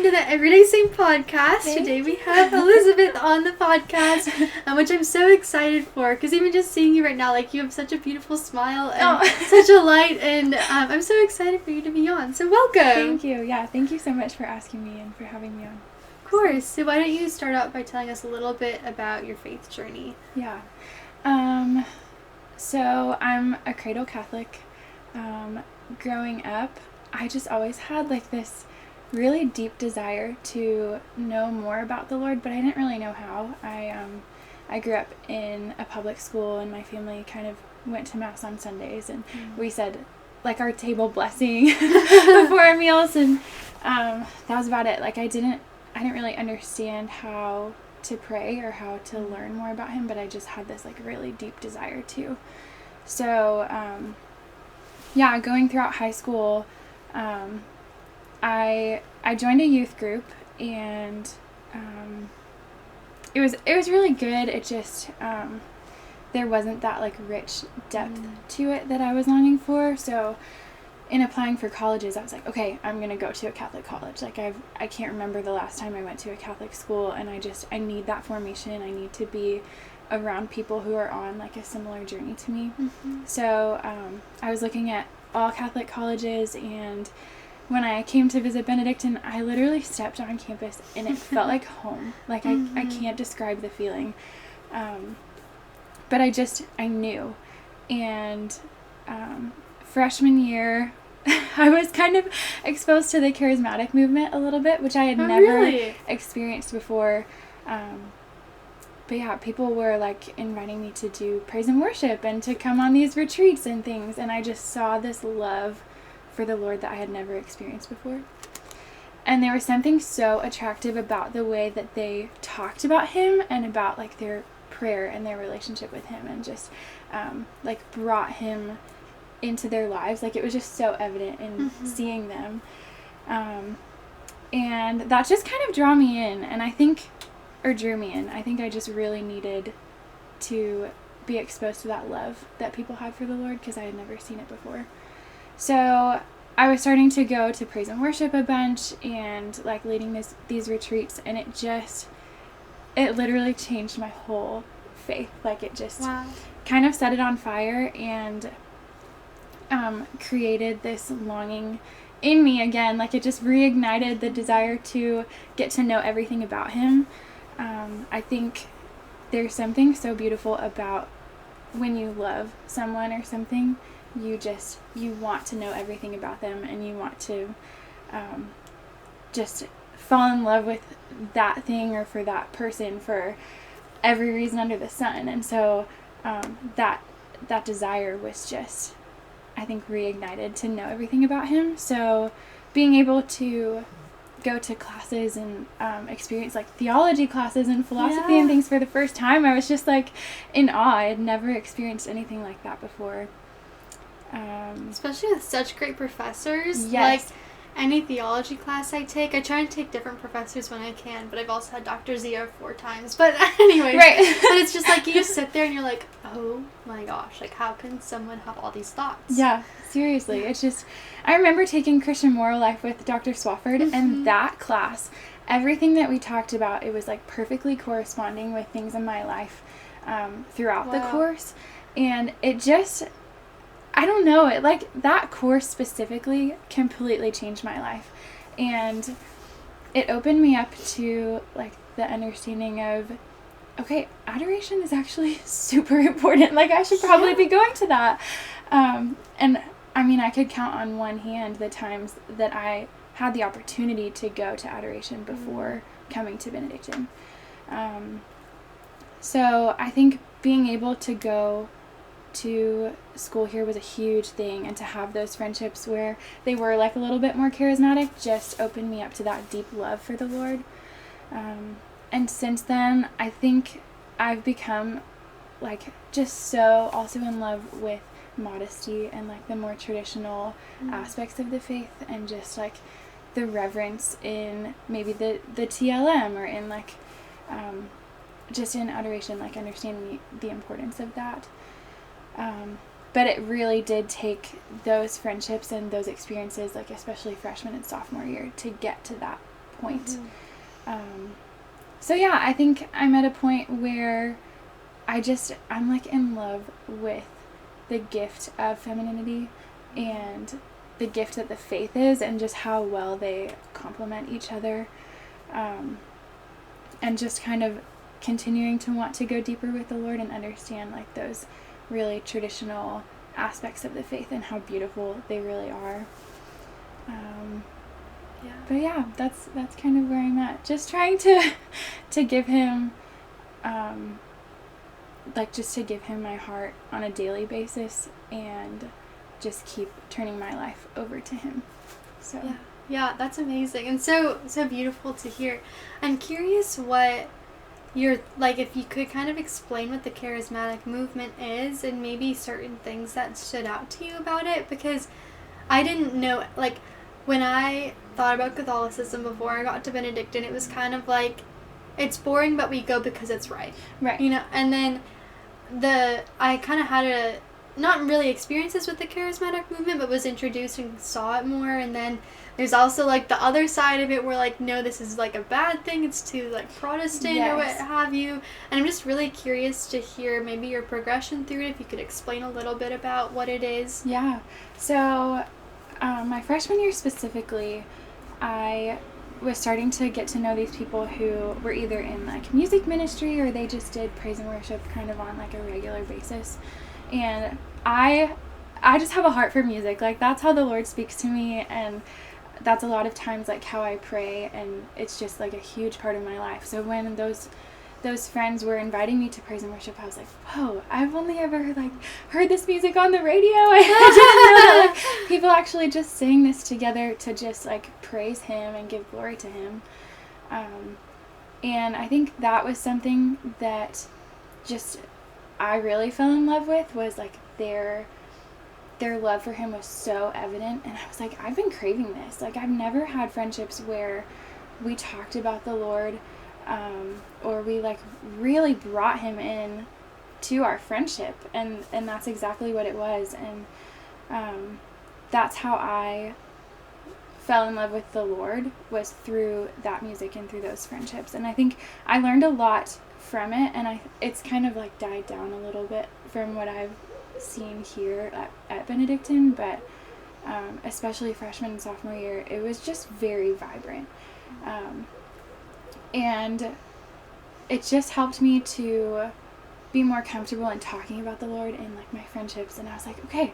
to the Everyday Saint podcast. Today we have Elizabeth on the podcast, which I'm so excited for, because even just seeing you right now, like, you have such a beautiful smile and such a light, and I'm so excited for you to be on. So welcome. Thank you. Yeah, thank you so much for asking me and for having me on. Of course. So why don't you start out by telling us a little bit about your faith journey? Yeah. So I'm a cradle Catholic. Growing up, I just always had like this really deep desire to know more about the Lord, but I didn't really know how. I grew up in a public school, and my family kind of went to Mass on Sundays, and we said like our table blessing before our meals, and that was about it. Like I didn't really understand how to pray or how to learn more about Him, but I just had this like really deep desire to. So going throughout high school, I joined a youth group, and it was really good. It just there wasn't that like rich depth to it that I was longing for. So in applying for colleges, I was like, okay, I'm gonna go to a Catholic college. Like I can't remember the last time I went to a Catholic school, and I need that formation. I need to be around people who are on like a similar journey to me. So I was looking at all Catholic colleges, and when I came to visit Benedictine, I literally stepped on campus and it felt like home. Like I can't describe the feeling. But I knew. And freshman year, I was kind of exposed to the charismatic movement a little bit, which I had never experienced before. But yeah, people were like inviting me to do praise and worship and to come on these retreats and things. And I just saw this love for the Lord that I had never experienced before. And there was something so attractive about the way that they talked about Him and about like their prayer and their relationship with Him, and just like brought Him into their lives. Like it was just so evident in seeing them. And that just kind of drew me in, and I think I just really needed to be exposed to that love that people had for the Lord, because I had never seen it before. So I was starting to go to praise and worship a bunch and like leading these retreats, and it literally changed my whole faith. Like it just kind of set it on fire, and created this longing in me again. Like it just reignited the desire to get to know everything about Him. I think there's something so beautiful about when you love someone or something, you want to know everything about them, and you want to just fall in love with that thing or for that person for every reason under the sun. And so that desire was just, I think, reignited to know everything about Him. So being able to go to classes and experience like theology classes and philosophy and things for the first time, I was just like in awe. I had never experienced anything like that before. Especially with such great professors. Yes. Like any theology class I take, I try and take different professors when I can, but I've also had Dr. Zia 4 times. But anyway, right. But it's just like you just sit there and you're like, oh my gosh, like how can someone have all these thoughts? Yeah, seriously. It's just, I remember taking Christian Moral Life with Dr. Swafford, and that class, everything that we talked about, it was like perfectly corresponding with things in my life throughout the course. And it just, I don't know, it like that course specifically completely changed my life, and it opened me up to like the understanding of, okay, adoration is actually super important. Like I should probably be going to that. And I mean, I could count on one hand the times that I had the opportunity to go to adoration before coming to Benedictine. So I think being able to go to school here was a huge thing, and to have those friendships where they were like a little bit more charismatic just opened me up to that deep love for the Lord. And since then, I think I've become like just so also in love with modesty and like the more traditional aspects of the faith, and just like the reverence in maybe the TLM, or in like just in adoration, like understanding the importance of that. But it really did take those friendships and those experiences, like especially freshman and sophomore year, to get to that point. So yeah, I think I'm at a point where I'm like in love with the gift of femininity and the gift that the faith is, and just how well they complement each other, and just kind of continuing to want to go deeper with the Lord and understand like those really traditional aspects of the faith and how beautiful they really are. But yeah, that's kind of where I'm at. Just trying to give him, just to give him my heart on a daily basis, and just keep turning my life over to him. So yeah, that's amazing and so beautiful to hear. I'm curious what you're like, if you could kind of explain what the charismatic movement is and maybe certain things that stood out to you about it, because I didn't know, like, when I thought about Catholicism before I got to Benedictine, it was kind of like, it's boring, but we go because it's right. Right. You know, and then I kind of had not really experiences with the charismatic movement, but was introduced and saw it more. And then there's also like the other side of it where like, no, this is like a bad thing, it's too like Protestant or what have you. And I'm just really curious to hear maybe your progression through it, if you could explain a little bit about what it is. Yeah. So my freshman year specifically, I was starting to get to know these people who were either in like music ministry or they just did praise and worship kind of on like a regular basis. And I just have a heart for music. Like, that's how the Lord speaks to me, and that's a lot of times like how I pray, and it's just like a huge part of my life. So when those friends were inviting me to praise and worship, I was like, whoa, I've only ever like heard this music on the radio. I didn't know that like people actually just sang this together to just like praise him and give glory to him. And I think that was something that just I really fell in love with, was like their love for him was so evident. And I was like, I've been craving this. Like, I've never had friendships where we talked about the Lord, or we like really brought him in to our friendship, and that's exactly what it was. And that's how I fell in love with the Lord, was through that music and through those friendships. And I think I learned a lot from it, and it's kind of like died down a little bit from what I've seen here at Benedictine, but especially freshman and sophomore year, it was just very vibrant. And it just helped me to be more comfortable in talking about the Lord in like my friendships. And I was like, okay,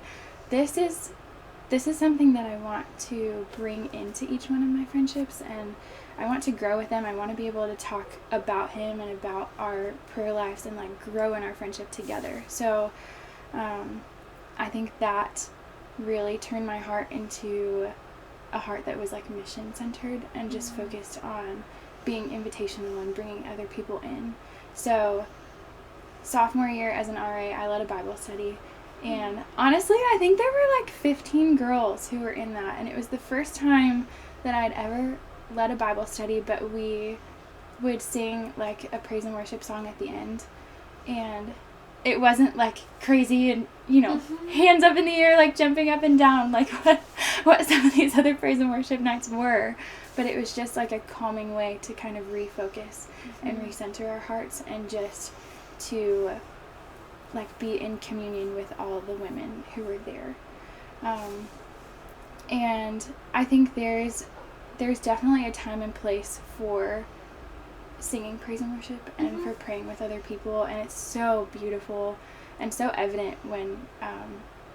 this is something that I want to bring into each one of my friendships, and I want to grow with them. I want to be able to talk about him and about our prayer lives and like grow in our friendship together. So I think that really turned my heart into a heart that was like mission centered and just focused on being invitational and bringing other people in. So sophomore year as an RA, I led a Bible study, and honestly I think there were like 15 girls who were in that, and it was the first time that I'd ever led a Bible study, but we would sing like a praise and worship song at the end, and it wasn't like crazy and, you know, hands up in the air, like jumping up and down, like what some of these other praise and worship nights were. But it was just like a calming way to kind of refocus and recenter our hearts, and just to like be in communion with all the women who were there. And I think there's definitely a time and place for singing praise and worship and for praying with other people, and it's so beautiful and so evident when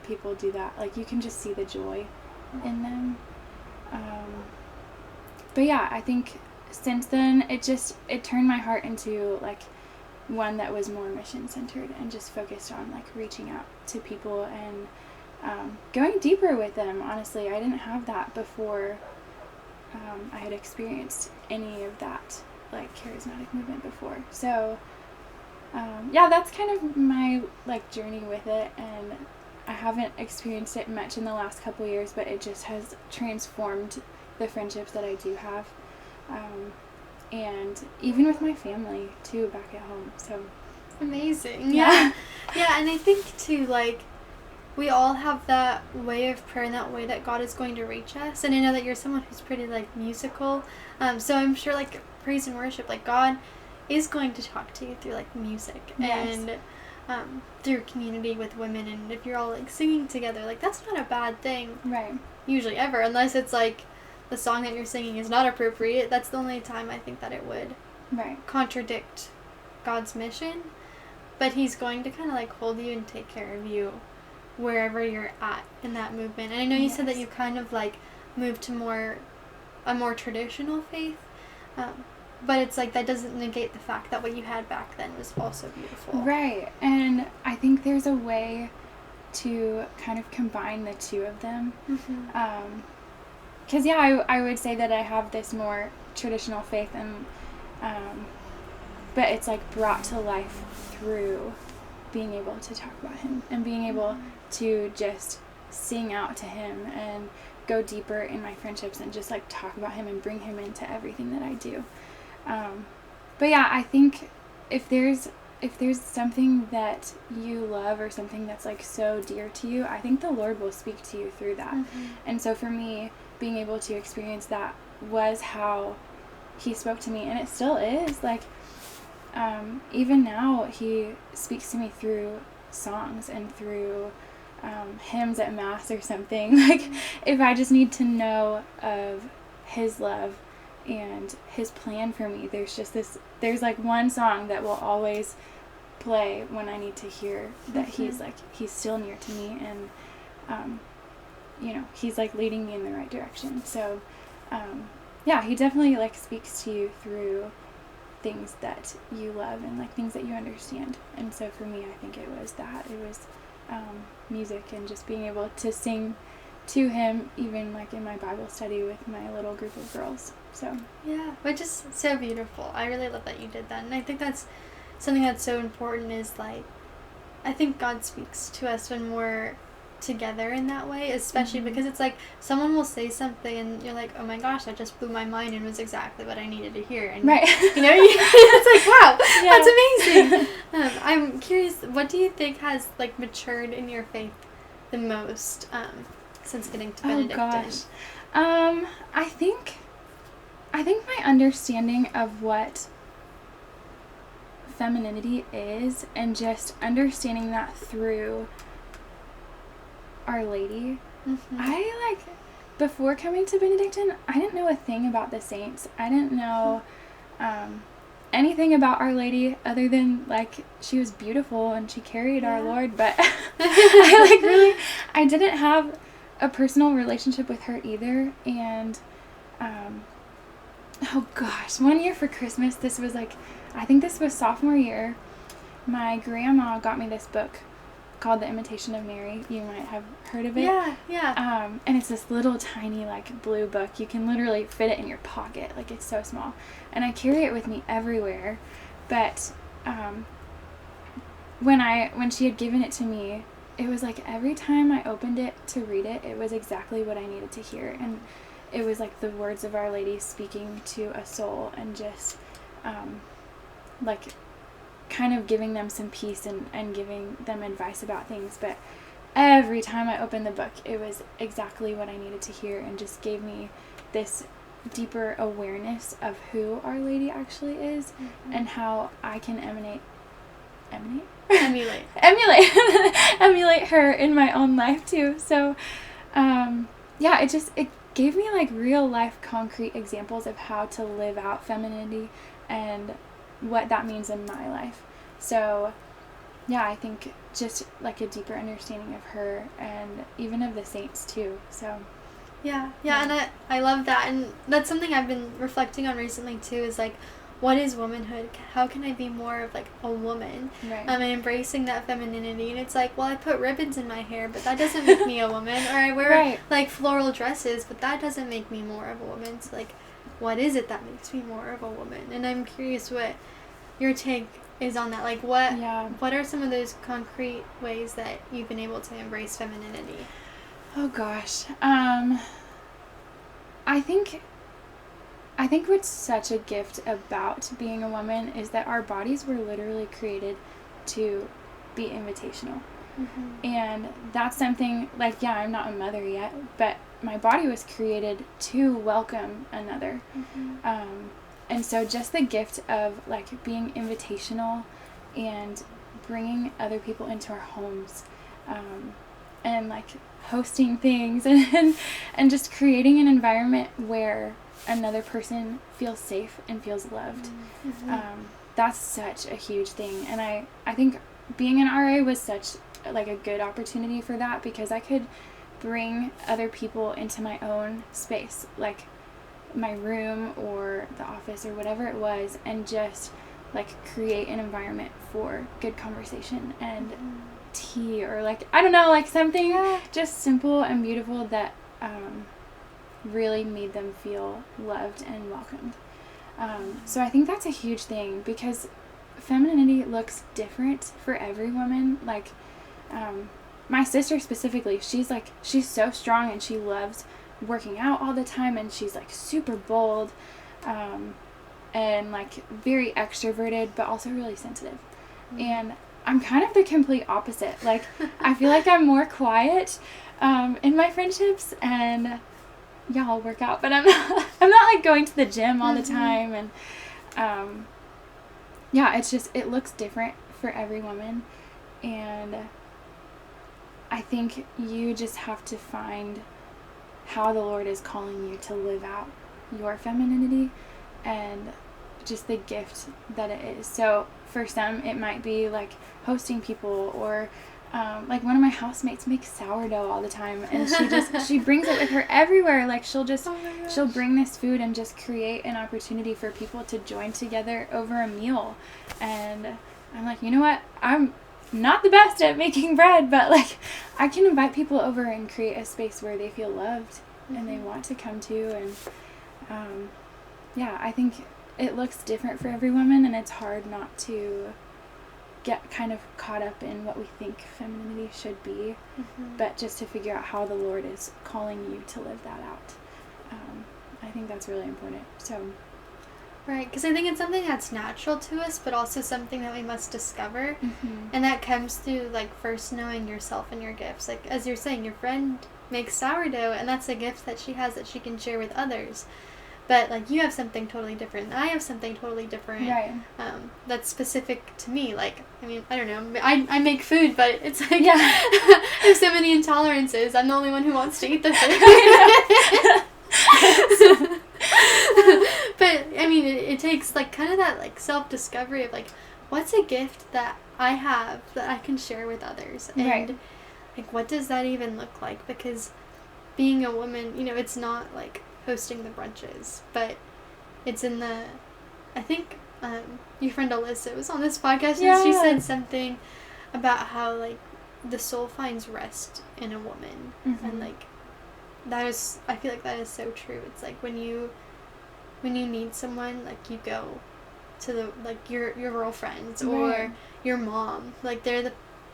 people do that. Like, you can just see the joy in them. But yeah, I think since then it turned my heart into like one that was more mission centered and just focused on like reaching out to people and going deeper with them. Honestly, I didn't have that before I had experienced any of that like charismatic movement before. So yeah, that's kind of my like journey with it, and I haven't experienced it much in the last couple years, but it just has transformed the friendships that I do have, and even with my family too back at home. So amazing. Yeah. And I think too, like, we all have that way of prayer and that way that God is going to reach us. And I know that you're someone who's pretty, like, musical. So I'm sure, like, praise and worship, like, God is going to talk to you through, like, music. Yes. And through community with women. And if you're all, like, singing together, like, that's not a bad thing. Right. Usually ever. Unless it's, like, the song that you're singing is not appropriate. That's the only time I think that it would contradict God's mission. But he's going to kind of, like, hold you and take care of you wherever you're at in that movement. And I know you said that you kind of, like, moved to a more traditional faith. But it's like that doesn't negate the fact that what you had back then was also beautiful. Right. And I think there's a way to kind of combine the two of them. Mm-hmm. 'Cause I would say that I have this more traditional faith, and but it's like brought to life through being able to talk about him and being able to just sing out to him and go deeper in my friendships and just like talk about him and bring him into everything that I do. But yeah, I think if there's something that you love or something that's like so dear to you, I think the Lord will speak to you through that. Mm-hmm. And so for me, being able to experience that was how he spoke to me, and it still is. Like, even now, he speaks to me through songs and through hymns at Mass or something. Like, if I just need to know of his love and his plan for me, there's like one song that will always play when I need to hear that he's still near to me, and he's like leading me in the right direction. So he definitely like speaks to you through things that you love and like things that you understand. And so for me, I think it was music and just being able to sing to him, even like in my Bible study with my little group of girls. So yeah, which is so beautiful. I really love that you did that, and I think that's something that's so important. Is like, I think God speaks to us when we're together in that way, especially because it's like someone will say something and you're like, oh my gosh, that just blew my mind and was exactly what I needed to hear. And it's like, wow, that's amazing. I'm curious, what do you think has like matured in your faith the most since getting to Benedictine? Oh gosh. I think my understanding of what femininity is, and just understanding that through Our Lady. Mm-hmm. Before coming to Benedictine, I didn't know a thing about the saints. I didn't know anything about Our Lady other than like she was beautiful and she carried our Lord, but I didn't have a personal relationship with her either. And oh gosh, one year for Christmas, I think this was sophomore year, my grandma got me this book called The Imitation of Mary. You might have heard of it. Yeah. And it's this little tiny like blue book. You can literally fit it in your pocket. Like, it's so small. And I carry it with me everywhere. But when she had given it to me, it was like every time I opened it to read it, it was exactly what I needed to hear. And it was like the words of Our Lady speaking to a soul, and just like kind of giving them some peace and giving them advice about things. But every time I opened the book, it was exactly what I needed to hear, and just gave me this deeper awareness of who Our Lady actually is, and how I can emulate her in my own life too. So it gave me like real life concrete examples of how to live out femininity and what that means in my life. So I think just like a deeper understanding of her, and even of the saints too. So yeah, and I love that, and that's something I've been reflecting on recently too, is like, what is womanhood? How can I be more of like a woman? Right. And embracing that femininity. And it's like, well, I put ribbons in my hair, but that doesn't make me a woman. Or I wear like floral dresses, but that doesn't make me more of a woman. So like, what is it that makes me more of a woman? And I'm curious what your take is on that. Like, what are some of those concrete ways that you've been able to embrace femininity? Oh gosh. I think what's such a gift about being a woman is that our bodies were literally created to be invitational. And that's something, like, yeah, I'm not a mother yet, but my body was created to welcome another. And so just the gift of, like, being invitational and bringing other people into our homes, and, like, hosting things and just creating an environment where another person feels safe and feels loved. That's such a huge thing. And I think being an RA was such, like, a good opportunity for that, because I could bring other people into my own space, like my room or the office or whatever it was, and just, like, create an environment for good conversation and tea, or, like, I don't know, like, something just simple and beautiful that really made them feel loved and welcomed. So I think that's a huge thing, because femininity looks different for every woman. Like, my sister specifically, she's so strong and she loves working out all the time, and she's, like, super bold, and, like, very extroverted, but also really sensitive. And I'm kind of the complete opposite. Like, I feel like I'm more quiet in my friendships, and yeah, I'll work out, but I'm not like going to the gym all the time. And yeah, it's just, it looks different for every woman, and I think you just have to find how the Lord is calling you to live out your femininity and just the gift that it is. So for some, it might be, like, hosting people, or like, one of my housemates makes sourdough all the time, and she brings it with her everywhere. Like, she'll bring this food and just create an opportunity for people to join together over a meal. And I'm like, you know what? I'm not the best at making bread, but, like, I can invite people over and create a space where they feel loved and they want to come to. And yeah, I think it looks different for every woman, and it's hard not to get kind of caught up in what we think femininity should be, but just to figure out how the Lord is calling you to live that out. I think that's really important. So, right, because I think it's something that's natural to us, but also something that we must discover, and that comes through, like, first knowing yourself and your gifts. Like, as you're saying, your friend makes sourdough, and that's a gift that she has that she can share with others. But, like, you have something totally different, and I have something totally different, right. That's specific to me. Like, I mean, I don't know, I make food, but it's like, I have so many intolerances. I'm the only one who wants to eat the food. But, I mean, it takes, like, kind of that, like, self-discovery of, like, what's a gift that I have that I can share with others? And, like, what does that even look like? Because being a woman, you know, it's not, like, hosting the brunches, but it's in the, I think, your friend Alyssa was on this podcast, and she said something about how, like, the soul finds rest in a woman, and, like, that is, I feel like that is so true. It's like when you need someone, like, you go to the, like, your girlfriends or your mom, like, they're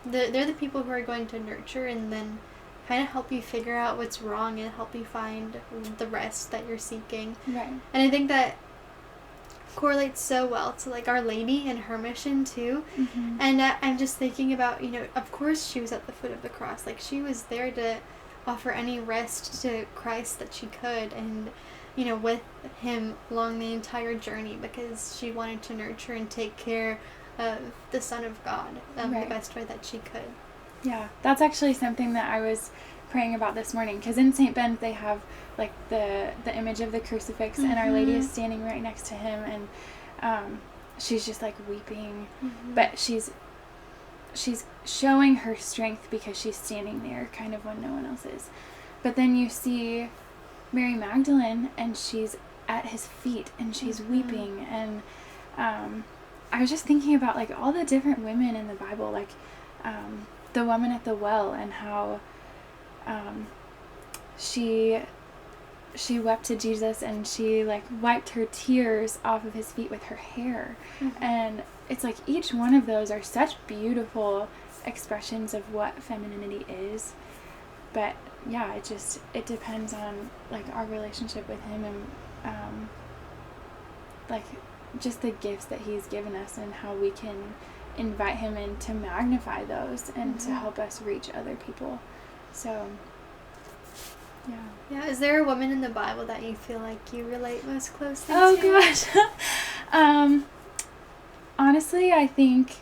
the people who are going to nurture and then kind of help you figure out what's wrong and help you find the rest that you're seeking. Right. And I think that correlates so well to, like, Our Lady and her mission too. And I'm just thinking about, you know, of course she was at the foot of the cross. Like, she was there to offer any rest to Christ that she could, and, you know, with him along the entire journey, because she wanted to nurture and take care of the Son of God the best way that she could. Yeah, that's actually something that I was praying about this morning, because in St. Ben's they have, like, the image of the crucifix, and Our Lady is standing right next to him, and she's just, like, weeping, but she's showing her strength because she's standing there kind of when no one else is. But then you see Mary Magdalene, and she's at his feet, and she's weeping, and I was just thinking about, like, all the different women in the Bible, like, the woman at the well, and how she wept to Jesus, and she, like, wiped her tears off of his feet with her hair. And it's like each one of those are such beautiful expressions of what femininity is. But yeah, it depends on, like, our relationship with him, and like, just the gifts that he's given us, and how we can invite him in to magnify those and to help us reach other people. So, yeah. Yeah, is there a woman in the Bible that you feel like you relate most closely to? Gosh. Honestly, I think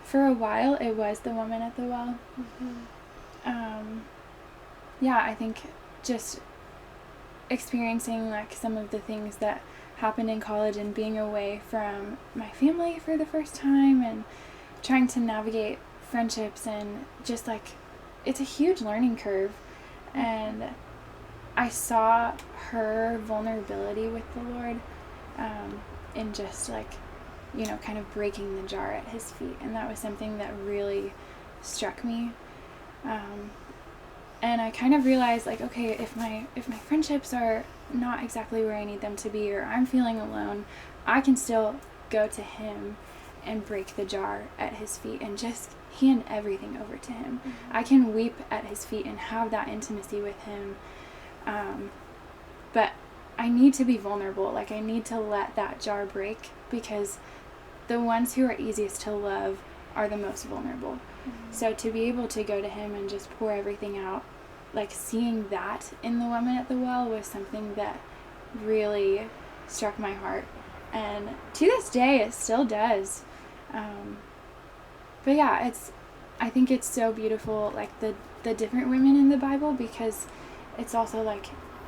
for a while it was the woman at the well. Yeah, I think just experiencing like some of the things that happened in college and being away from my family for the first time and trying to navigate friendships and just like it's a huge learning curve. And I saw her vulnerability with the Lord in just like, you know, kind of breaking the jar at his feet. And that was something that really struck me. And I kind of realized like, okay, if my friendships are not exactly where I need them to be, or I'm feeling alone, I can still go to him and break the jar at his feet and just hand everything over to him. I can weep at his feet and have that intimacy with him. But I need to be vulnerable. Like I need to let that jar break, because the ones who are easiest to love are the most vulnerable. So to be able to go to him and just pour everything out, like seeing that in the woman at the well was something that really struck my heart. And to this day, it still does. But yeah, I think it's so beautiful, like the different women in the Bible, because it's also like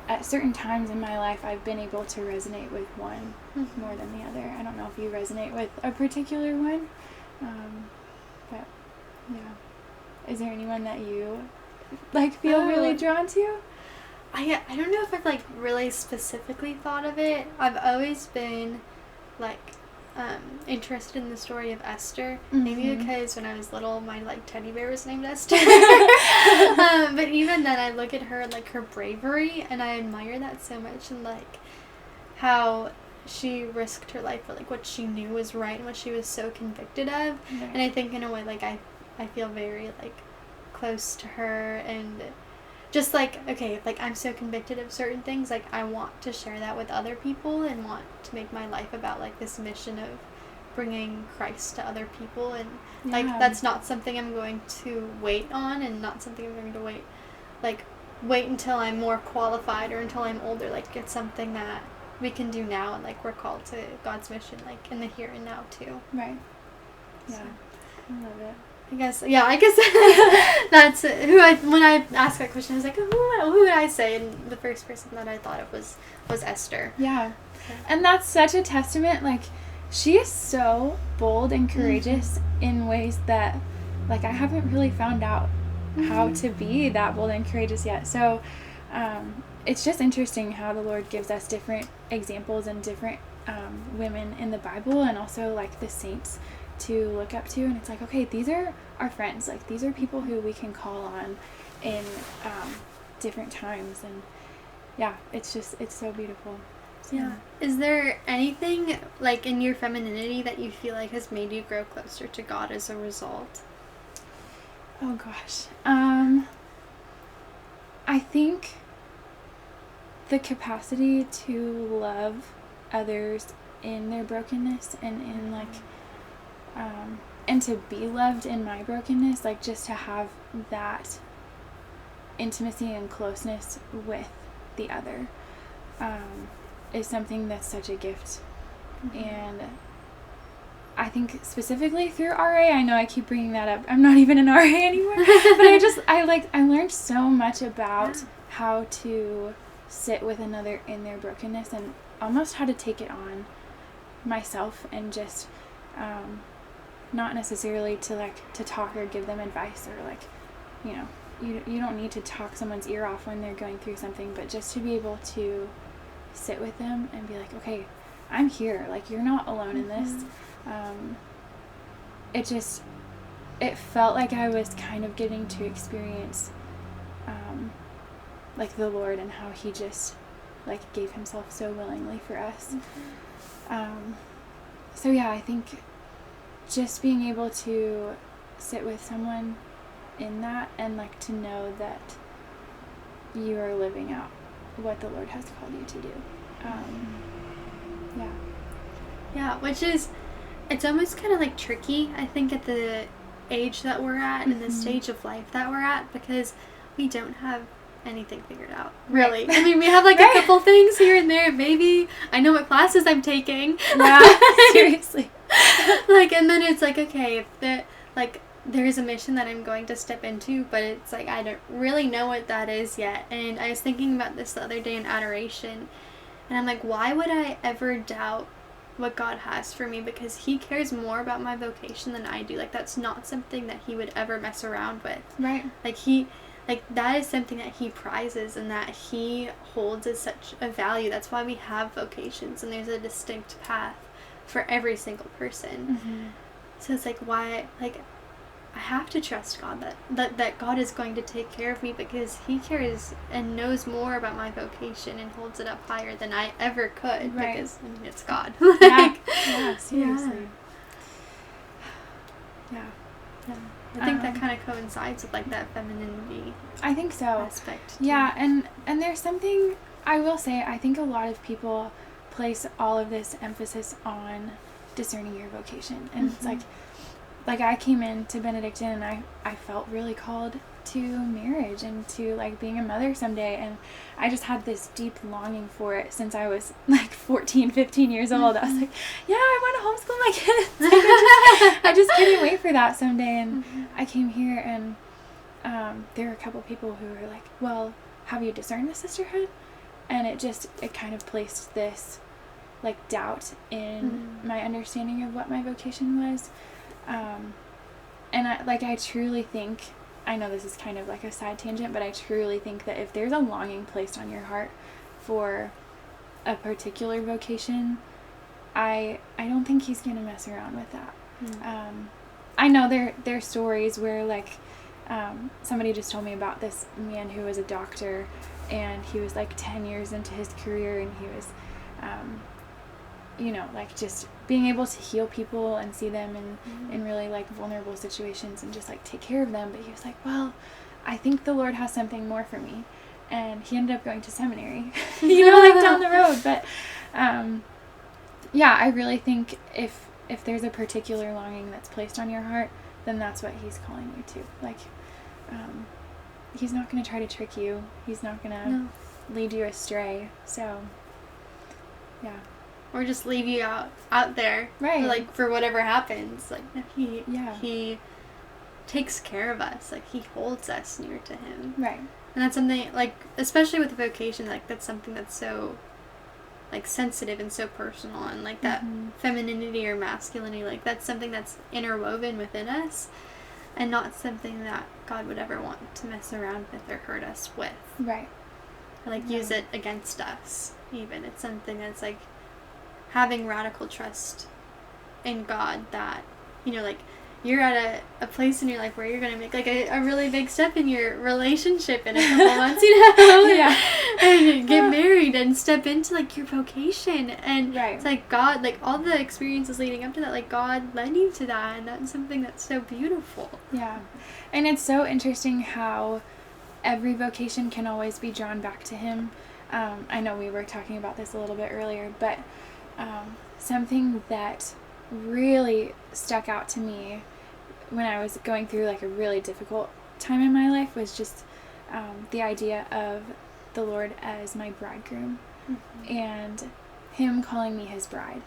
at certain times in my life, I've been able to resonate with one more than the other. I don't know if you resonate with a particular one, but yeah. Is there anyone that you like feel really drawn to? I don't know if I've like really specifically thought of it. I've always been like interested in the story of Esther. Maybe because when I was little, my like teddy bear was named Esther. But even then, I look at her like her bravery, and I admire that so much, and like how she risked her life for like what she knew was right and what she was so convicted of. And I think in a way like I feel very like close to her, and just like, okay, if like I'm so convicted of certain things, like I want to share that with other people and want to make my life about like this mission of bringing Christ to other people. And like that's not something I'm going to wait on, and not something I'm going to wait until I'm more qualified or until I'm older. Like it's something that we can do now, and like we're called to God's mission like in the here and now too. Right. Yeah. So. I love it. I guess that's when I asked that question, I was like, who would I say? And the first person that I thought of was Esther. Yeah. And that's such a testament. Like, she is so bold and courageous in ways that, like, I haven't really found out how to be that bold and courageous yet. So, it's just interesting how the Lord gives us different examples and different women in the Bible, and also, like, the saints to look up to. And it's like, okay, these are our friends, like these are people who we can call on in different times. And yeah, it's so beautiful. So, yeah. Is there anything like in your femininity that you feel like has made you grow closer to God as a result? Oh gosh, I think the capacity to love others in their brokenness and in like and to be loved in my brokenness, like just to have that intimacy and closeness with the other is something that's such a gift. And I think specifically through RA, I know I keep bringing that up, I'm not even an RA anymore, but I learned so much about how to sit with another in their brokenness, and almost how to take it on myself, and just not necessarily to talk or give them advice, or like, you know, you don't need to talk someone's ear off when they're going through something, but just to be able to sit with them and be like, okay, I'm here, like you're not alone in this. It felt like I was kind of getting to experience like the Lord, and how he just like gave himself so willingly for us. So yeah, I think just being able to sit with someone in that, and like to know that you are living out what the Lord has called you to do. Yeah, which is it's almost kind of like tricky, I think, at the age that we're at and the stage of life that we're at, because we don't have anything figured out, really. Right. I mean, we have like a couple things here and there. Maybe I know what classes I'm taking. Yeah, seriously. Like, and then it's like, okay, if there's a mission that I'm going to step into, but it's like I don't really know what that is yet. And I was thinking about this the other day in adoration, and I'm like, why would I ever doubt what God has for me? Because he cares more about my vocation than I do. Like, that's not something that he would ever mess around with. Right. Like, that is something that he prizes and that he holds as such a value. That's why we have vocations, and there's a distinct path for every single person. Mm-hmm. So it's like, why, like, I have to trust God that God is going to take care of me, because he cares and knows more about my vocation and holds it up higher than I ever could. Right. Because, I mean, it's God. Yeah, seriously. Yeah. I think that kind of coincides with, like, that femininity. I think so. Aspect. Yeah, and there's something, I will say, I think a lot of people place all of this emphasis on discerning your vocation. And it's like I came into Benedictine and I felt really called to marriage and to, like, being a mother someday, and I just had this deep longing for it since I was like 14, 15 years old. I was like, yeah, I want to homeschool my kids. Like, I just couldn't wait for that someday. And I came here, and there were a couple people who were like, well, have you discerned the sisterhood? And it kind of placed this, like, doubt in my understanding of what my vocation was. And I truly think, I know this is kind of like a side tangent, but I truly think that if there's a longing placed on your heart for a particular vocation, I don't think he's going to mess around with that. I know there's stories where, like, somebody just told me about this man who was a doctor, and he was like 10 years into his career, and he was, like, just being able to heal people and see them in really, like, vulnerable situations and just, like, take care of them. But he was like, well, I think the Lord has something more for me. And he ended up going to seminary, like, down the road. But, yeah, I really think if there's a particular longing that's placed on your heart, then that's what he's calling you to. Like, he's not going to try to trick you. He's not going to lead you astray. So, yeah. Or just leave you out there, right? Like, for whatever happens, like, he takes care of us, like, he holds us near to him, right? And that's something, like, especially with vocation, like, that's something that's so, like, sensitive and so personal, and, like, that femininity or masculinity, like, that's something that's interwoven within us, and not something that God would ever want to mess around with or hurt us with, right? Or, like, use it against us. Even it's something that's, like, having radical trust in God, that, like, you're at a place in your life where you're going to make, like, a really big step in your relationship in a couple months, and get married and step into, like, your vocation, and it's like God, like, all the experiences leading up to that, like, God led you to that, and that's something that's so beautiful. Yeah. And it's so interesting how every vocation can always be drawn back to him. I know we were talking about this a little bit earlier, but something that really stuck out to me when I was going through, like, a really difficult time in my life was just the idea of the Lord as my bridegroom, and him calling me his bride.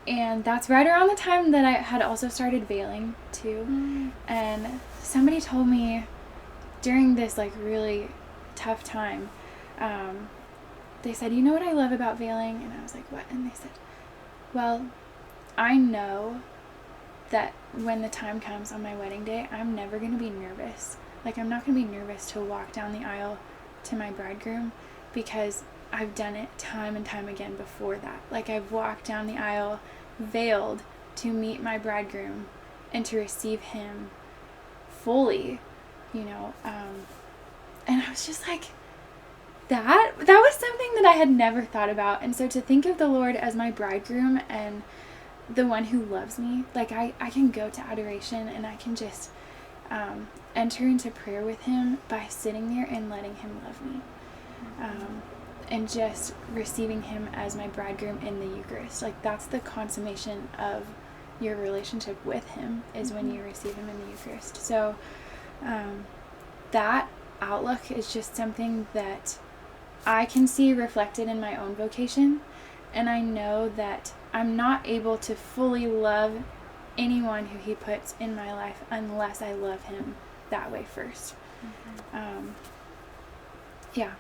And that's right around the time that I had also started veiling too. And somebody told me during this, like, really tough time, they said, you know what I love about veiling? And I was like, what? And they said, well, I know that when the time comes on my wedding day, I'm never going to be nervous. Like, I'm not going to be nervous to walk down the aisle to my bridegroom, because I've done it time and time again before that. Like, I've walked down the aisle veiled to meet my bridegroom and to receive him fully, and I was just like, that was something that I had never thought about. And so to think of the Lord as my bridegroom and the one who loves me, like, I can go to adoration and I can just enter into prayer with him by sitting there and letting him love me. and just receiving him as my bridegroom in the Eucharist. Like, that's the consummation of your relationship with him, is when you receive him in the Eucharist. So that outlook is just something that I can see reflected in my own vocation, and I know that I'm not able to fully love anyone who he puts in my life unless I love him that way first. Yeah,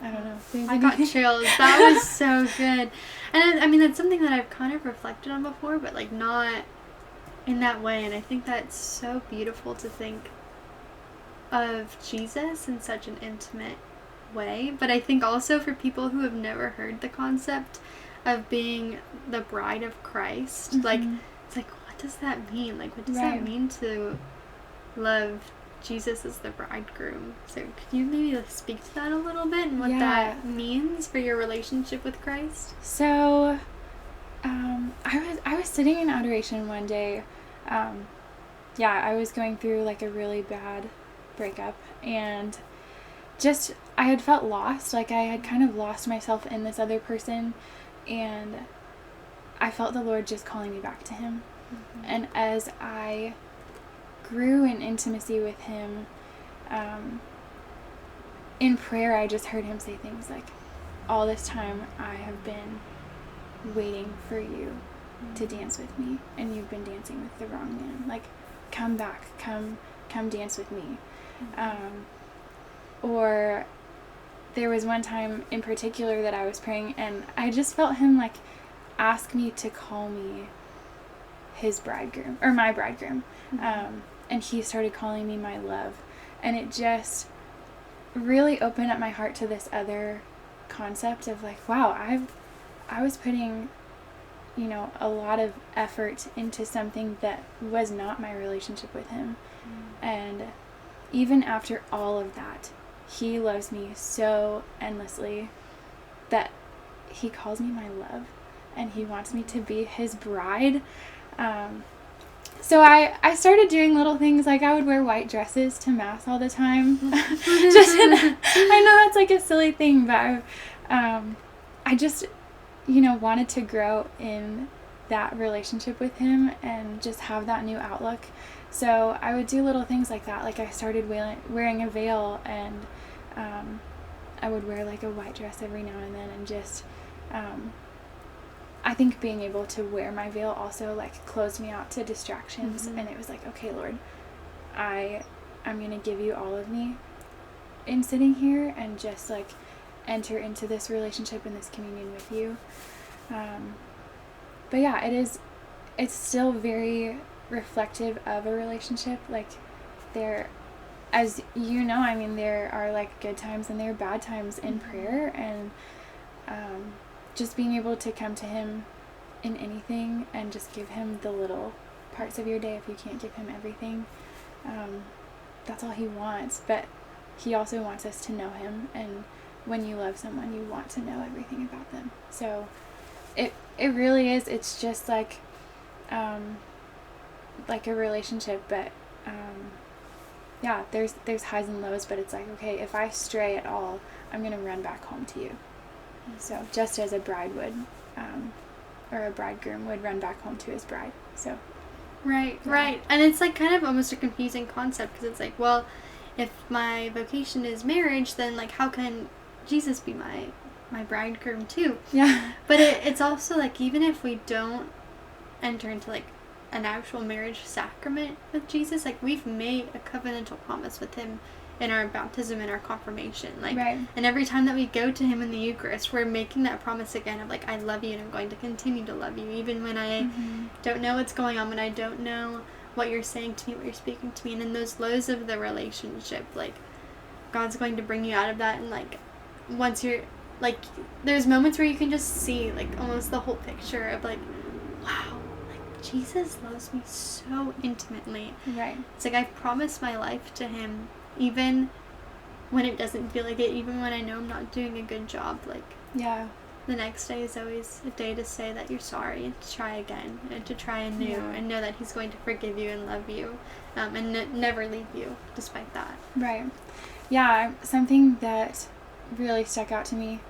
I don't know. I got chills. That was so good. And I mean, that's something that I've kind of reflected on before, but like not in that way. And I think that's so beautiful to think of Jesus in such an intimate way. But I think also for people who have never heard the concept of being the bride of Christ, like, it's like, what does that mean? Like, what does that mean to love Jesus as the bridegroom? So could you maybe speak to that a little bit and what that means for your relationship with Christ? So I was sitting in adoration one day. I was going through like a really bad breakup, and just I had felt lost. Like, I had kind of lost myself in this other person, and I felt the Lord just calling me back to him. And as I grew in intimacy with him, in prayer, I just heard him say things like, all this time I have been waiting for you to dance with me, and you've been dancing with the wrong man. Like, come back, come dance with me. Or there was one time in particular that I was praying, and I just felt him like ask me to call me his bridegroom, or my bridegroom. And he started calling me my love, and it just really opened up my heart to this other concept of like, wow, I was putting, a lot of effort into something that was not my relationship with him. And even after all of that, he loves me so endlessly that he calls me my love, and he wants me to be his bride. So I started doing little things, like I would wear white dresses to Mass all the time. I know that's like a silly thing, but I just, wanted to grow in that relationship with him and just have that new outlook. So I would do little things like that. Like, I started wearing a veil, and I would wear like a white dress every now and then, and just I think being able to wear my veil also like closed me out to distractions. And it was like, okay, Lord, I'm going to give you all of me in sitting here and just like enter into this relationship and this communion with you. But yeah, it's still very reflective of a relationship. Like, there, as you know, I mean, there are like good times and there are bad times in prayer, and just being able to come to him in anything and just give him the little parts of your day if you can't give him everything. That's all he wants, but he also wants us to know him, and when you love someone, you want to know everything about them. So it really is, it's just like a relationship, but there's highs and lows, but it's like, okay, if I stray at all, I'm going to run back home to you. So just as a bride would, or a bridegroom would run back home to his bride. So right. And it's like kind of almost a confusing concept, because it's like, well, if my vocation is marriage, then like how can Jesus be my bridegroom too? Yeah. But it's also like, even if we don't enter into like an actual marriage sacrament with Jesus, like, we've made a covenantal promise with him in our baptism and our confirmation, like, and every time that we go to him in the Eucharist, we're making that promise again of like, I love you, and I'm going to continue to love you even when I don't know what's going on, when I don't know what you're saying to me, what you're speaking to me. And in those lows of the relationship, like, God's going to bring you out of that, and like, once you're like, there's moments where you can just see like almost the whole picture of like, wow, like, Jesus loves me so intimately. It's like, I've promised my life to him, even when it doesn't feel like it, even when I know I'm not doing a good job. Like, the next day is always a day to say that you're sorry, and to try again, and to try anew, and know that he's going to forgive you and love you, and never leave you despite that. Something that really stuck out to me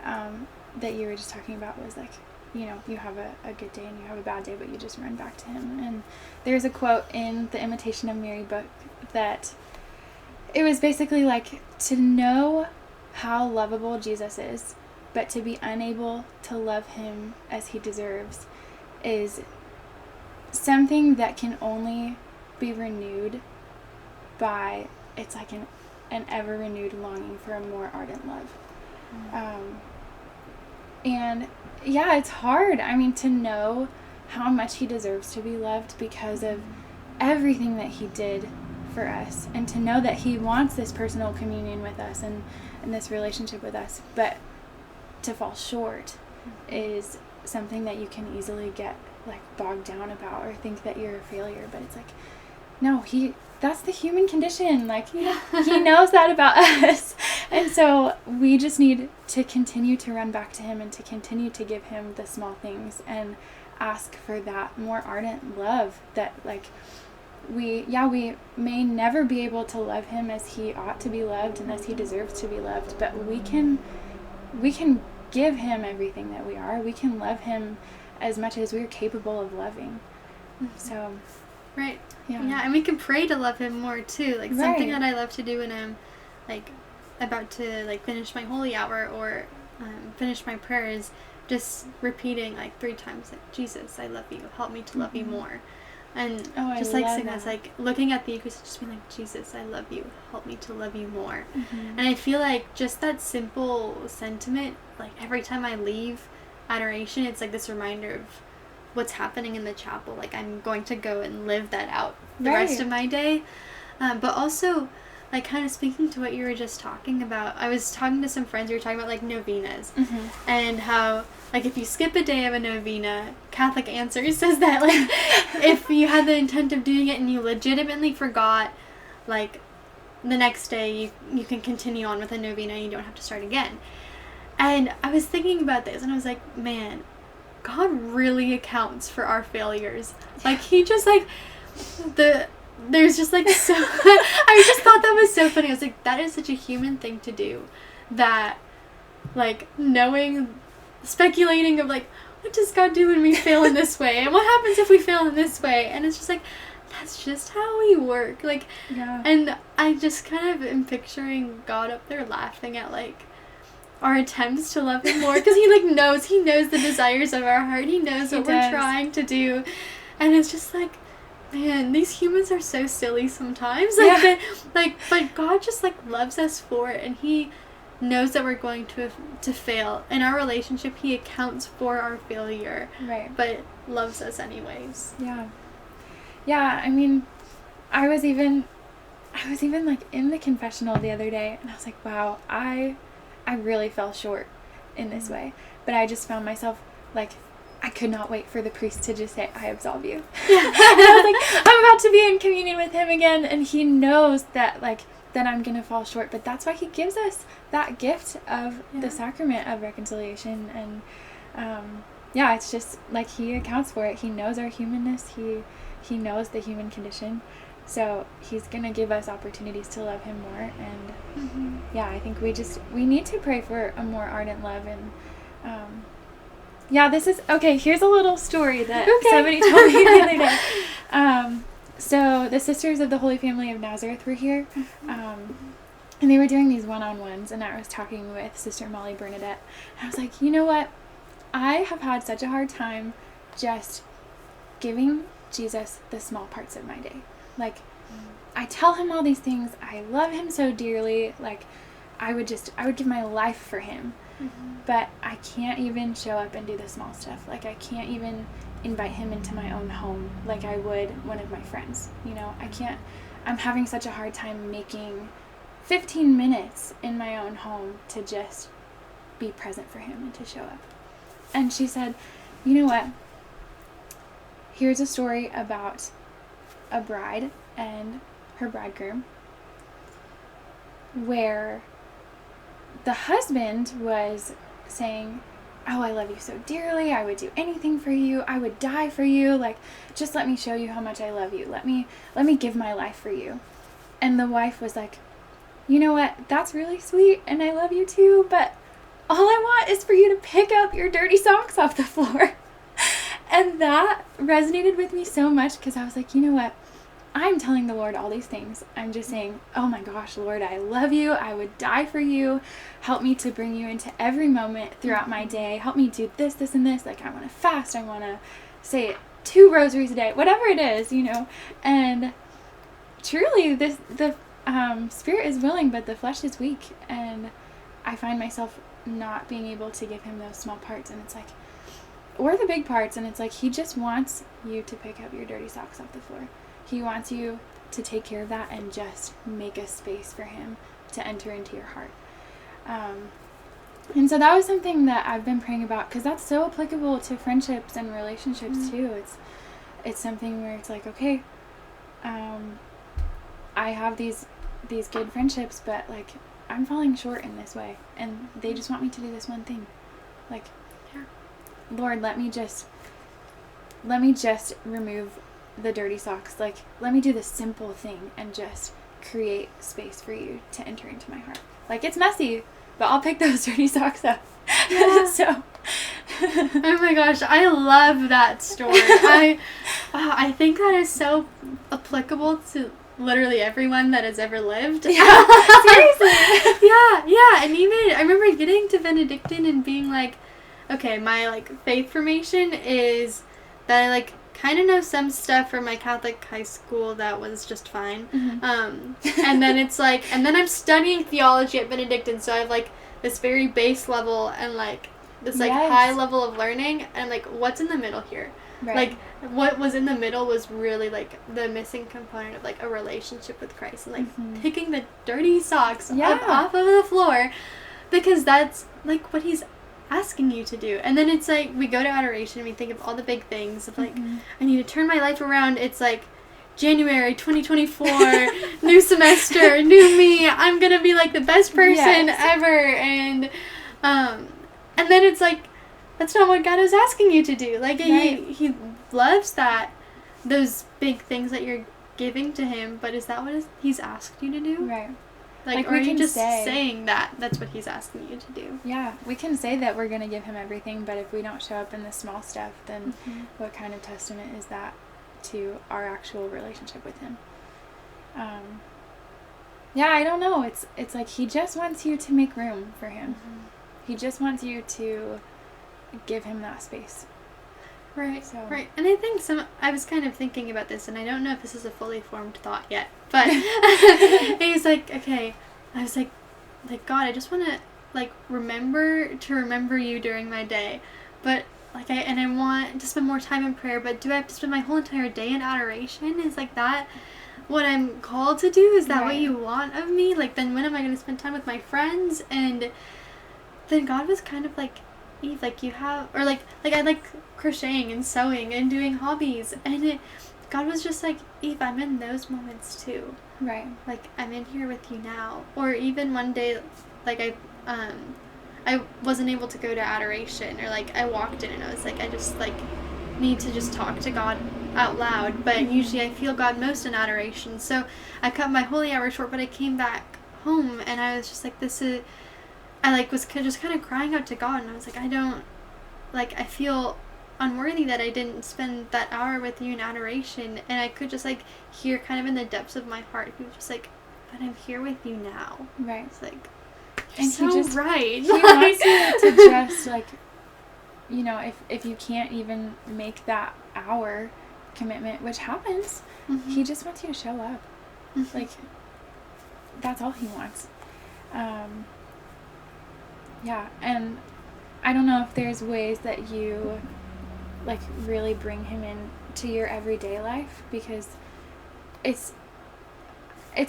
that you were just talking about was like, you know, you have a good day and you have a bad day, but you just run back to him. And there's a quote in the Imitation of Mary book that it was basically like, to know how lovable Jesus is, but to be unable to love him as he deserves is something that can only be renewed by, it's like an ever renewed longing for a more ardent love. And yeah, it's hard. I mean, to know how much he deserves to be loved because of everything that he did for us, and to know that he wants this personal communion with us and this relationship with us, but to fall short is something that you can easily get like bogged down about or think that you're a failure. But it's like, no, that's the human condition. Like, he knows that about us. And so we just need to continue to run back to him and to continue to give him the small things and ask for that more ardent love that, like, we may never be able to love him as he ought to be loved and as he deserves to be loved, but we can give him everything that we are. We can love him as much as we're capable of loving. So, right. Yeah, and we can pray to love him more too. Like, something that I love to do when I'm like about to like finish my holy hour or finish my prayer is just repeating like 3 times, like, Jesus, I love you, help me to love you more. And just like saying this, like looking at the Eucharist, just being like, Jesus, I love you, help me to love you more. And I feel like just that simple sentiment, like every time I leave adoration, it's like this reminder of what's happening in the chapel. Like, I'm going to go and live that out the rest of my day. But also, like, kind of speaking to what you were just talking about, I was talking to some friends who were talking about, like, novenas. And how, like, if you skip a day of a novena, Catholic Answer says that, like, if you had the intent of doing it and you legitimately forgot, like, the next day you can continue on with a novena and you don't have to start again. And I was thinking about this and I was like, man, God really accounts for our failures. Like, he just, like, there's just, like, so, I just thought that was so funny. I was like, that is such a human thing to do, that, like, speculating of, like, what does God do when we fail in this way? And what happens if we fail in this way? And it's just, like, that's just how we work. Like, and I just kind of am picturing God up there laughing at, like, our attempts to love him more, because he knows the desires of our heart. He knows what we're trying to do, and it's just like, man, these humans are so silly sometimes. Like, but God just, like, loves us for it, and he knows that we're going to fail. In our relationship, he accounts for our failure, but loves us anyways. Yeah. I mean, I was even like in the confessional the other day, and I was like, wow, I really fell short in this way. But I just found myself, like, I could not wait for the priest to just say, I absolve you. And I was like, I'm about to be in communion with him again. And he knows that, like, that I'm going to fall short. But that's why he gives us that gift of the sacrament of reconciliation. And, it's just, like, he accounts for it. He knows our humanness. He knows the human condition. So he's going to give us opportunities to love him more. And I think we need to pray for a more ardent love. And this is, here's a little story that somebody told me the other day. So the Sisters of the Holy Family of Nazareth were here. And they were doing these one-on-ones, and I was talking with Sister Molly Bernadette. And I was like, you know what? I have had such a hard time just giving Jesus the small parts of my day. Like, I tell him all these things. I love him so dearly. Like, I would give my life for him. But I can't even show up and do the small stuff. Like, I can't even invite him into my own home like I would one of my friends. You know, I'm having such a hard time making 15 minutes in my own home to just be present for him and to show up. And she said, you know what? Here's a story about a bride and her bridegroom, where the husband was saying, oh, I love you so dearly, I would do anything for you, I would die for you, like, just let me show you how much I love you, let me give my life for you. And the wife was like, you know what, that's really sweet, and I love you too, but all I want is for you to pick up your dirty socks off the floor. And that resonated with me so much because I was like, you know what? I'm telling the Lord all these things. I'm just saying, oh my gosh, Lord, I love you. I would die for you. Help me to bring you into every moment throughout my day. Help me do this, this, and this. Like, I want to fast. I want to say 2 rosaries a day, whatever it is, you know. And truly, the spirit is willing, but the flesh is weak. And I find myself not being able to give him those small parts. And it's like, or the big parts. And it's like, he just wants you to pick up your dirty socks off the floor. He wants you to take care of that and just make a space for him to enter into your heart. And so that was something that I've been praying about because that's so applicable to friendships and relationships too. It's something where it's like, okay, I have these good friendships, but like I'm falling short in this way, and they just want me to do this one thing. Like, Lord, let me just remove the dirty socks. Like, let me do the simple thing and just create space for you to enter into my heart. Like, it's messy, but I'll pick those dirty socks up. Yeah. So oh my gosh, I love that story. I think that is so applicable to literally everyone that has ever lived. Yeah, seriously. yeah, and even I remember getting to Benedictine and being like, okay, my like faith formation is that I like kind of know some stuff from my Catholic high school that was just fine. Mm-hmm. And then it's like, and then I'm studying theology at Benedictine, so I have like this very base level and like this like high level of learning, and like what's in the middle here? Right. Like what was in the middle was really like the missing component of like a relationship with Christ, and like picking the dirty socks up off of the floor, because that's like what he's asking you to do. And then it's like we go to adoration and we think of all the big things of like I need to turn my life around. It's like January 2024, new semester, new me, I'm gonna be like the best person ever, and then it's like that's not what God is asking you to do. Like he loves that, those big things that you're giving to him, but is that what he's asked you to do? Right. Like, or are you just saying that that's what he's asking you to do? Yeah, we can say that we're going to give him everything, but if we don't show up in the small stuff, then what kind of testament is that to our actual relationship with him? Yeah, I don't know. It's like he just wants you to make room for him. He just wants you to give him that space. Right, so. Right. And I think I was kind of thinking about this, and I don't know if this is a fully formed thought yet, but it was like, okay, I was like, God, I just want to, like, remember you during my day, but, like, I want to spend more time in prayer, but do I have to spend my whole entire day in adoration? Is, like, that what I'm called to do? Is that what you want of me? Like, then when am I going to spend time with my friends? And then God was kind of like, Eve, like you have, or like I like crocheting and sewing and doing hobbies, and God was just like, Eve, I'm in those moments too. Right. Like I'm in here with you now. Or even one day, like I wasn't able to go to adoration, or like I walked in and I was like, I just like need to just talk to God out loud, but usually I feel God most in adoration. So I cut my holy hour short, but I came back home and I was just like, I like was just kind of crying out to God, and I was like, I feel unworthy that I didn't spend that hour with you in adoration, and I could just like hear kind of in the depths of my heart, he was just like, but I'm here with you now. Right. It's like, and so he just, right. He wants you to just like, you know, if you can't even make that hour commitment, which happens, he just wants you to show up. Like, that's all he wants. Yeah, and I don't know if there's ways that you, like, really bring him in to your everyday life, because it's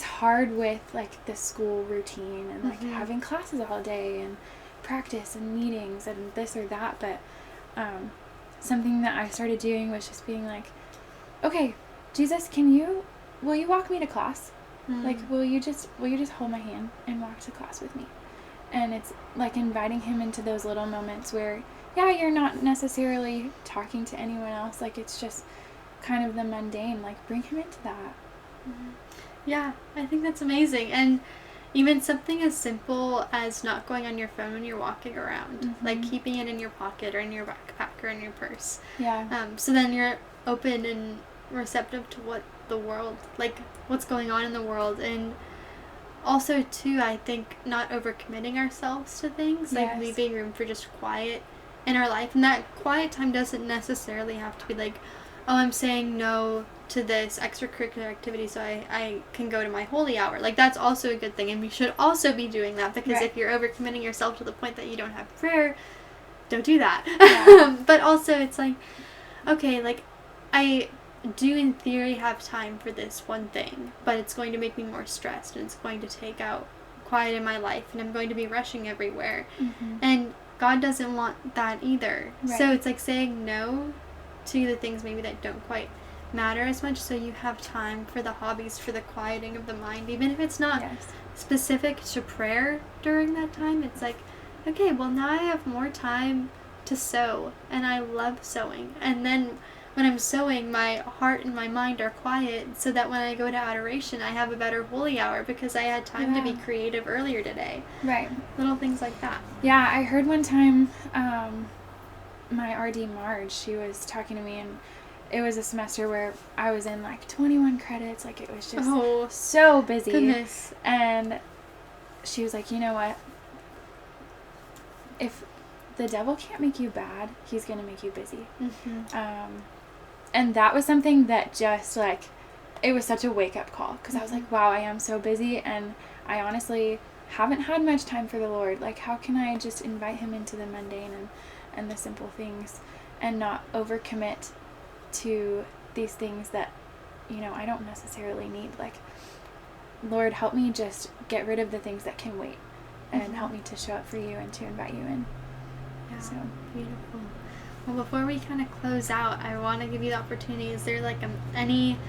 hard with, like, the school routine and, like, having classes all day and practice and meetings and this or that, but something that I started doing was just being like, okay, Jesus, will you walk me to class? Like, will you just hold my hand and walk to class with me? And it's like inviting him into those little moments where, you're not necessarily talking to anyone else. Like, it's just kind of the mundane. Like, bring him into that. Yeah, I think that's amazing. And even something as simple as not going on your phone when you're walking around, Mm-hmm. like keeping it in your pocket or in your backpack or in your purse. Yeah. So then you're open and receptive to what the world, like what's going on in the world. And also too, I think not overcommitting ourselves to things, like Yes. leaving room for just quiet in our life. And that quiet time doesn't necessarily have to be like, oh, I'm saying no to this extracurricular activity so I can go to my holy hour. Like, that's also a good thing, and we should also be doing that, because Right. if you're overcommitting yourself to the point that you don't have prayer, don't do that. Yeah. But also it's like, okay, like, I do in theory have time for this one thing, but it's going to make me more stressed, and it's going to take out quiet in my life, and I'm going to be rushing everywhere. Mm-hmm. And God doesn't want that either. Right. So it's like saying no to the things maybe that don't quite matter as much, so you have time for the hobbies, for the quieting of the mind, even if it's not Yes. specific to prayer during that time. It's like, okay, well, now I have more time to sew, and I love sewing. And then when I'm sewing, my heart and my mind are quiet, so that when I go to adoration, I have a better holy hour because I had time to be creative earlier today. Right. Little things like that. Yeah, I heard one time my RD Marge, she was talking to me, and it was a semester where I was in like 21 credits. Like, it was just so busy. Goodness. And she was like, you know what? If the devil can't make you bad, he's going to make you busy. Mm-hmm. And that was something that just, like, it was such a wake-up call, because I was like, wow, I am so busy, and I honestly haven't had much time for the Lord. Like, how can I just invite him into the mundane and the simple things, and not overcommit to these things that, you know, I don't necessarily need. Like, Lord, help me just get rid of the things that can wait, and help me to show up for you and to invite you in. Yeah, so beautiful. Well, before we kind of close out, I want to give you the opportunity. Is there like any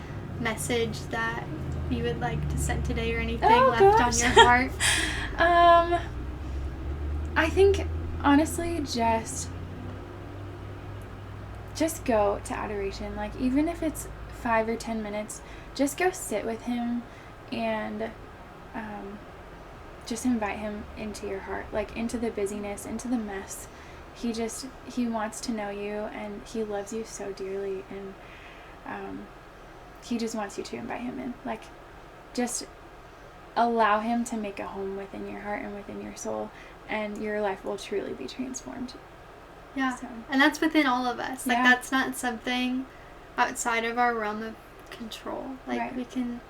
message that you would like to send today, or anything left on your heart? I think honestly, just go to adoration. Like, even if it's 5 or 10 minutes, just go sit with him, and just invite him into your heart, like into the busyness, into the mess. He wants to know you, and he loves you so dearly, and he just wants you to invite him in. Like, just allow him to make a home within your heart and within your soul, and your life will truly be transformed. Yeah. So. And that's within all of us. Like, Yeah. that's not something outside of our realm of control. Like, Right. we can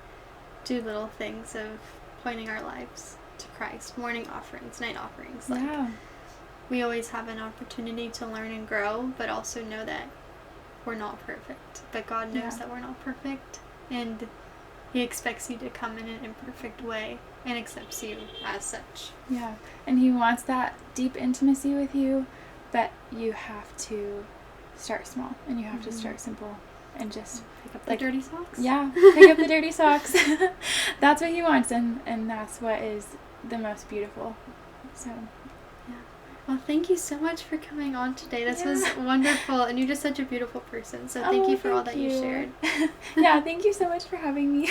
do little things of pointing our lives to Christ. Morning offerings, night offerings. Like, Yeah. we always have an opportunity to learn and grow, but also know that we're not perfect. But God knows that we're not perfect, and he expects you to come in an imperfect way and accepts you as such. Yeah. And he wants that deep intimacy with you, but you have to start small, and you have to start simple, and just pick up the dirty socks. Yeah, pick up the dirty socks. That's what he wants, and that's what is the most beautiful. So. Well, thank you so much for coming on today. This was wonderful, and you're just such a beautiful person. So thank you for all that you shared. Yeah, thank you so much for having me.